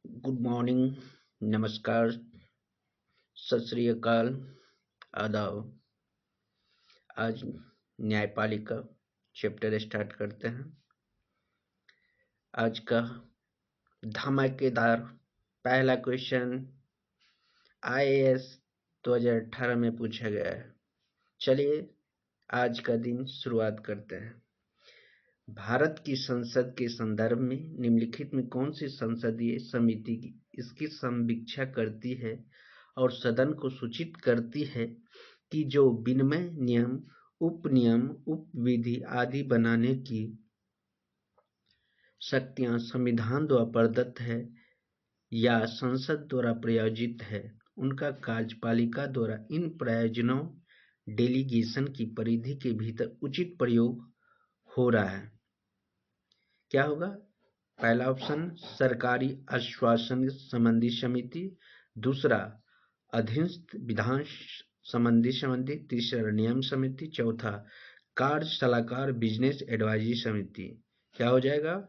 Good morning, नमस्कार, सत श्री अकाल, आदाब। आज न्यायपालिका चैप्टर स्टार्ट करते हैं। आज का धमाकेदार पहला क्वेश्चन IAS 2018 में पूछा गया है। चलिए आज का दिन शुरुआत करते हैं। भारत की संसद के संदर्भ में निम्नलिखित में कौन सी संसदीय समिति इसकी समीक्षा करती है और सदन को सूचित करती है कि जो विनिमय नियम, उपनियम, उपविधि आदि बनाने की शक्तियां संविधान द्वारा प्रदत्त है या संसद द्वारा प्रायोजित है, उनका कार्यपालिका द्वारा इन प्रयोजनों डेलीगेशन की परिधि के भीतर उचित प्रयोग हो रहा है। क्या होगा? पहला ऑप्शन सरकारी आश्वासन संबंधी समिति, दूसरा अधीनस्थ विधान संबंधी समिति, तीसरा नियम समिति, चौथा कार्य सलाहकार बिजनेस एडवाइजरी समिति। क्या हो जाएगा?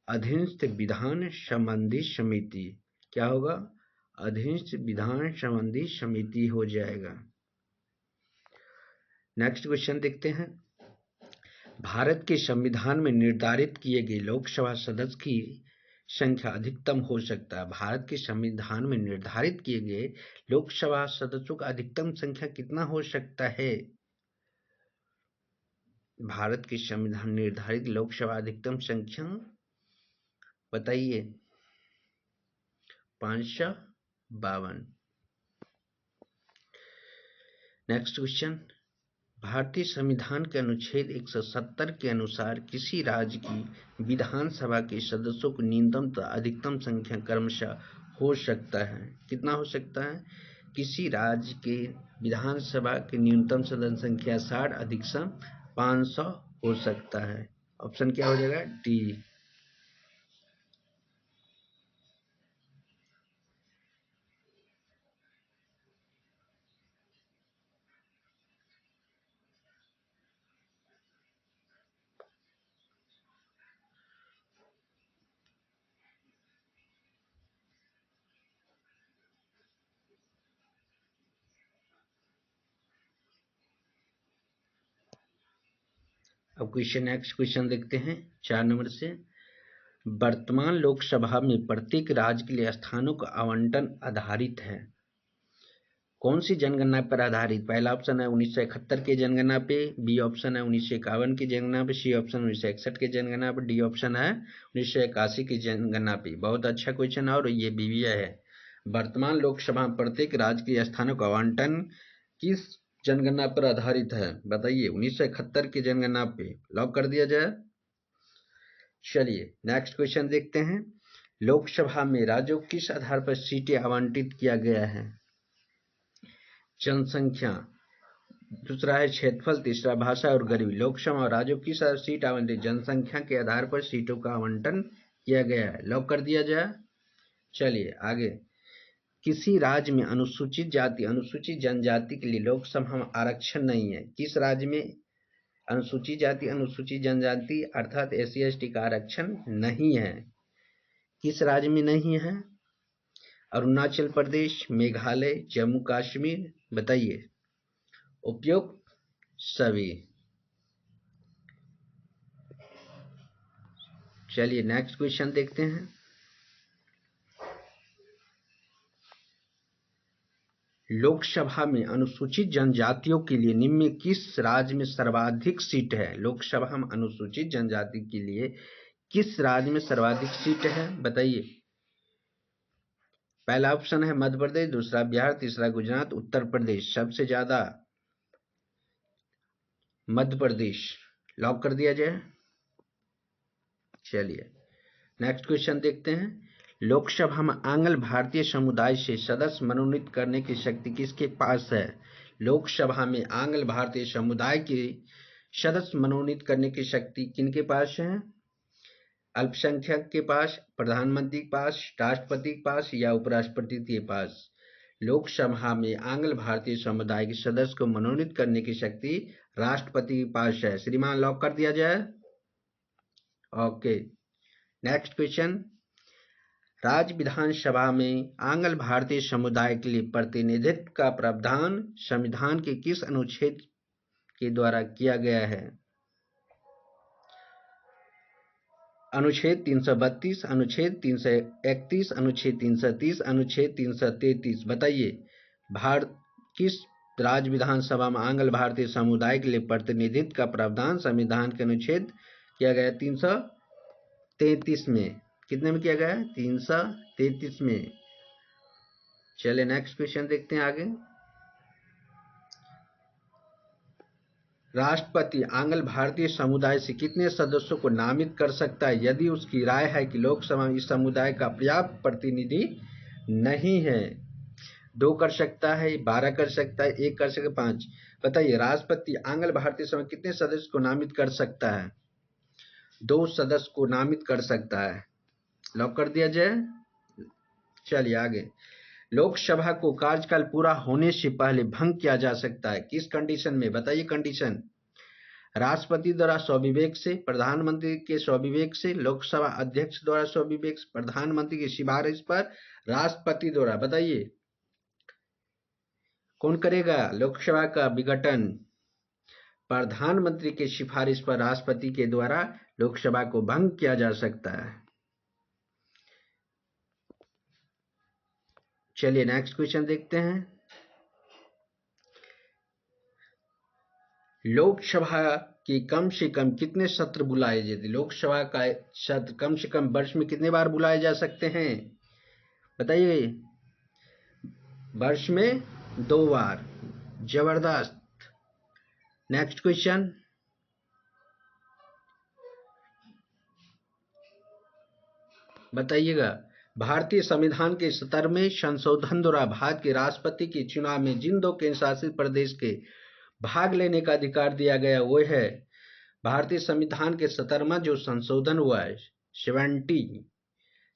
अधीनस्थ विधान संबंधी समिति। क्या होगा? अधीनस्थ विधान संबंधी समिति हो जाएगा। नेक्स्ट क्वेश्चन देखते हैं। भारत के संविधान में निर्धारित किए गए लोकसभा सदस्य की संख्या अधिकतम हो सकता है। भारत के संविधान में निर्धारित किए गए लोकसभा सदस्यों का अधिकतम संख्या कितना हो सकता है? भारत के संविधान निर्धारित लोकसभा अधिकतम संख्या बताइए। 552। Next question. भारतीय संविधान के अनुच्छेद 170 के अनुसार किसी राज्य की विधानसभा के सदस्यों की न्यूनतम तथा अधिकतम संख्या क्रमशः हो सकता है। कितना हो सकता है? किसी राज्य के विधानसभा की न्यूनतम सदस्य संख्या 60, अधिकतम 500 हो सकता है। ऑप्शन क्या हो जाएगा? डी। अब नेक्स्ट क्वेश्चन देखते हैं 4 नंबर से। वर्तमान लोकसभा में प्रत्येक राज्य के लिए स्थानों का आवंटन आधारित है। कौन सी जनगणना पर आधारित? पहला ऑप्शन है 1971 के जनगणना पे, बी ऑप्शन है 1951 की जनगणना पे, सी ऑप्शन 1961 के जनगणना पे, डी ऑप्शन है 1981 की जनगणना पे। बहुत अच्छा क्वेश्चन है और ये बीवीए है। वर्तमान लोकसभा में प्रत्येक राज्य के स्थानों का आवंटन किस जनगणना पर आधारित है? बताइए। 1971 की जनगणना पे। लॉक कर दिया जाए। चलिए नेक्स्ट क्वेश्चन देखते हैं। लोकसभा में राज्यों को किस आधार पर सीटें आवंटित किया गया है? जनसंख्या, दूसरा है क्षेत्रफल, तीसरा भाषा और गरीबी। लोकसभा और राज्यों की सीट आवंटित जनसंख्या के आधार पर सीटों का आवंटन किया गया है। लॉक कर दिया जाए। चलिए आगे। किसी राज्य में अनुसूचित जाति, अनुसूचित जनजाति के लिए लोकसभा में आरक्षण नहीं है। किस राज्य में अनुसूचित जाति, अनुसूचित जनजाति अर्थात SC/ST का आरक्षण नहीं है? किस राज्य में नहीं है? अरुणाचल प्रदेश, मेघालय, जम्मू कश्मीर। बताइए। उपयुक्त सभी। चलिए नेक्स्ट क्वेश्चन देखते हैं। लोकसभा में अनुसूचित जनजातियों के लिए निम्न में किस राज्य में सर्वाधिक सीट है? लोकसभा में अनुसूचित जनजाति के लिए किस राज्य में सर्वाधिक सीट है? बताइए। पहला ऑप्शन है मध्य प्रदेश, दूसरा बिहार, तीसरा गुजरात, उत्तर प्रदेश। सबसे ज्यादा मध्य प्रदेश। लॉक कर दिया जाए। चलिए नेक्स्ट क्वेश्चन देखते हैं। लोकसभा में आंग्ल भारतीय समुदाय से सदस्य मनोनीत करने की शक्ति किसके पास है? लोकसभा में आंग्ल भारतीय समुदाय के सदस्य मनोनीत करने की शक्ति किनके पास है? अल्पसंख्यक के पास, प्रधानमंत्री के पास, राष्ट्रपति के पास या उपराष्ट्रपति के पास? लोकसभा में आंग्ल भारतीय समुदाय के सदस्य को मनोनीत करने की शक्ति राष्ट्रपति के पास है। श्रीमान लॉक कर दिया जाए। Okay next question. राज्य विधानसभा में आंग्ल भारतीय समुदाय के लिए प्रतिनिधित्व का प्रावधान संविधान के किस अनुच्छेद के द्वारा किया गया है? अनुच्छेद 332, अनुच्छेद 331, अनुच्छेद 330, अनुच्छेद 333। बताइए, किस राज्य विधानसभा में आंग्ल भारतीय समुदाय के लिए प्रतिनिधित्व का प्रावधान संविधान के अनुच्छेद किया गया? 333 में। कितने में किया गया? 333 में। चलिए नेक्स्ट क्वेश्चन देखते हैं आगे। राष्ट्रपति आंग्ल भारतीय समुदाय से कितने सदस्यों को नामित कर सकता है यदि उसकी राय है कि लोकसभा में इस समुदाय का पर्याप्त प्रतिनिधि नहीं है? 2 कर सकता है, 12 कर सकता है, 1 कर सकता है, 5। बताइए, राष्ट्रपति आंग्ल भारतीय समुदाय कितने सदस्य को नामित कर सकता है? 2 सदस्य को नामित कर सकता है। लॉक कर दिया जाए। चलिए आगे। लोकसभा को कार्यकाल पूरा होने से पहले भंग किया जा सकता है किस कंडीशन में? बताइए कंडीशन। राष्ट्रपति द्वारा स्वविवेक से, प्रधानमंत्री के स्वविवेक से, लोकसभा अध्यक्ष द्वारा स्वविवेक से, प्रधानमंत्री की सिफारिश पर, राष्ट्रपति द्वारा। बताइए कौन करेगा लोकसभा का विघटन? प्रधानमंत्री की सिफारिश पर राष्ट्रपति के द्वारा लोकसभा को भंग किया जा सकता है। चलिए नेक्स्ट क्वेश्चन देखते हैं। लोकसभा के कम से कम कितने सत्र बुलाए जाते? लोकसभा का सत्र कम से कम वर्ष में कितने बार बुलाए जा सकते हैं? बताइए। वर्ष में 2 बार। जबरदस्त। Next question. बताइएगा, भारतीय संविधान के 17वें संशोधन द्वारा भारत के राष्ट्रपति के चुनाव में जिन 2 केंद्र शासित प्रदेश के भाग लेने का अधिकार दिया गया वो है भारतीय संविधान के 17वां जो संशोधन हुआ है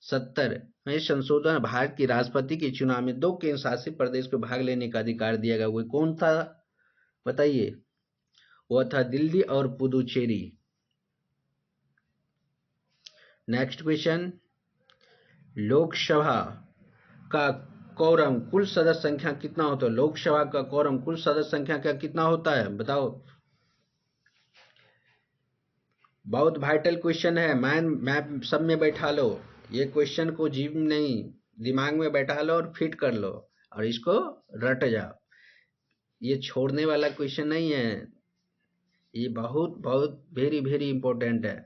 70 में संशोधन, भारत के राष्ट्रपति के चुनाव में 2 केंद्र शासित प्रदेश को भाग लेने का अधिकार दिया गया। वो कौन था? बताइए। वो था दिल्ली और पुदुचेरी। Next question. लोकसभा का कोरम कुल सदस्य संख्या कितना होता है? लोकसभा का कोरम कुल सदस्य संख्या का कितना होता है? बताओ। बहुत वाइटल क्वेश्चन है। मैं सब में बैठा लो। ये क्वेश्चन को जीव नहीं दिमाग में बैठा लो और फिट कर लो और इसको रट जाओ। ये छोड़ने वाला क्वेश्चन नहीं है। ये बहुत बहुत वेरी वेरी इंपॉर्टेंट है।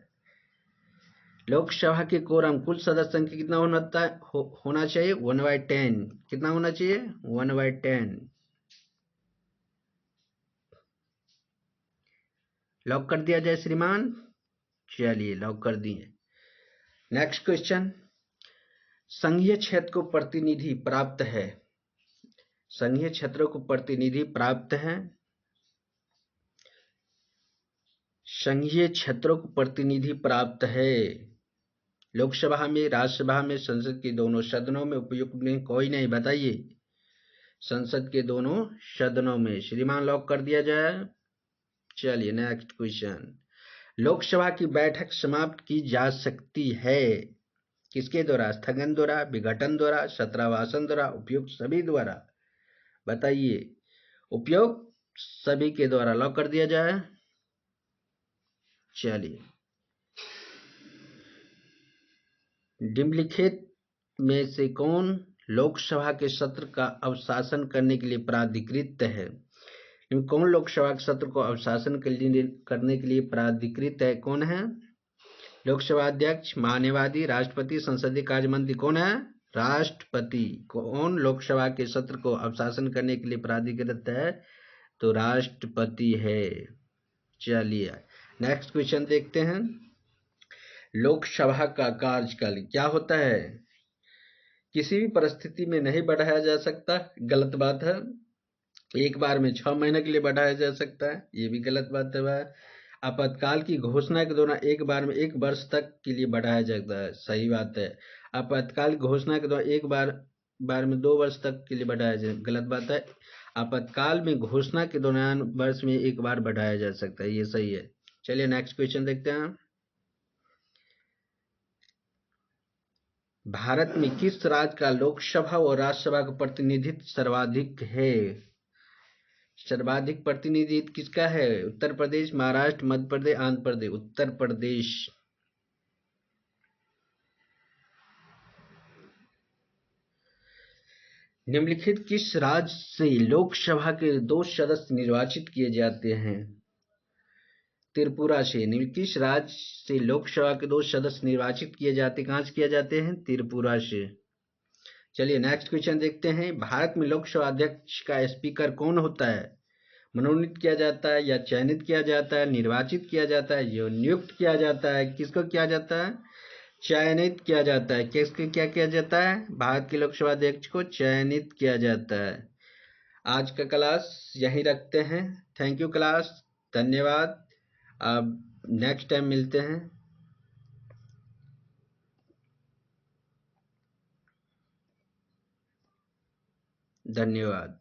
लोकसभा के कोरम कुल सदस्य संख्या कितना होना चाहिए? 1/10। कितना होना चाहिए? 1/10। लॉक कर दिया जाए श्रीमान। चलिए लॉक कर दिए। Next question. संघीय क्षेत्र को प्रतिनिधि प्राप्त है। संघीय क्षेत्रों को प्रतिनिधि प्राप्त है। संघीय क्षेत्रों को प्रतिनिधि प्राप्त है लोकसभा में, राज्यसभा में, संसद के दोनों सदनों में उपयुक्त में कोई नहीं। बताइए। संसद के दोनों सदनों में। श्रीमान लॉक कर दिया जाए। चलिए नेक्स्ट क्वेश्चन। लोकसभा की बैठक समाप्त की जा सकती है किसके द्वारा? स्थगन द्वारा, विघटन द्वारा, सत्रावासन द्वारा, उपयुक्त सभी द्वारा। बताइए। उपयुक्त सभी के द्वारा। लॉक कर दिया जाए। चलिए। निम्नलिखित में से कौन लोकसभा के सत्र का अवशासन करने के लिए प्राधिकृत है? कौन लोकसभा के सत्र को अवशासन करने के लिए प्राधिकृत है? कौन है? लोकसभा अध्यक्ष, मान्यवादी, राष्ट्रपति, संसदीय कार्य मंत्री। कौन है? राष्ट्रपति। कौन लोकसभा के सत्र को अवशासन करने के लिए प्राधिकृत है? तो राष्ट्रपति है। चलिए नेक्स्ट क्वेश्चन देखते हैं। लोकसभा का कार्यकाल क्या होता है? किसी भी परिस्थिति में नहीं बढ़ाया जा सकता। गलत बात है। एक बार में 6 महीने के लिए बढ़ाया जा सकता है। ये भी गलत बात है। आपातकाल की घोषणा के दौरान एक बार में 1 वर्ष तक के लिए बढ़ाया जाता है। सही बात है। आपातकाल की घोषणा के दौरान एक बार में 2 वर्ष तक के लिए बढ़ाया जाए। गलत बात है। आपातकाल में घोषणा के दौरान वर्ष में 1 बार बढ़ाया जा सकता है। ये सही है। चलिए नेक्स्ट क्वेश्चन देखते हैं। भारत में किस राज्य का लोकसभा और राज्यसभा का प्रतिनिधित्व सर्वाधिक है? सर्वाधिक प्रतिनिधित्व किसका है? उत्तर प्रदेश, महाराष्ट्र, मध्य प्रदेश, आंध्र प्रदेश। उत्तर प्रदेश। निम्नलिखित किस राज्य से लोकसभा के 2 सदस्य निर्वाचित किए जाते हैं? त्रिपुरा से। किस राज्य से लोकसभा के 2 सदस्य निर्वाचित किए जाते? कहां से किए जाते हैं? त्रिपुरा से। चलिए नेक्स्ट क्वेश्चन देखते हैं। भारत में लोकसभा अध्यक्ष का स्पीकर कौन होता है? मनोनीत किया जाता है या चयनित किया जाता है, निर्वाचित किया जाता है या नियुक्त किया जाता है? किसको किया जाता है? चयनित किया जाता है। किसको क्या किया जाता है? भारत के लोकसभा अध्यक्ष को चयनित किया जाता है। आज का क्लास यहीं रखते हैं। थैंक यू क्लास, धन्यवाद। अब नेक्स्ट टाइम मिलते हैं। धन्यवाद।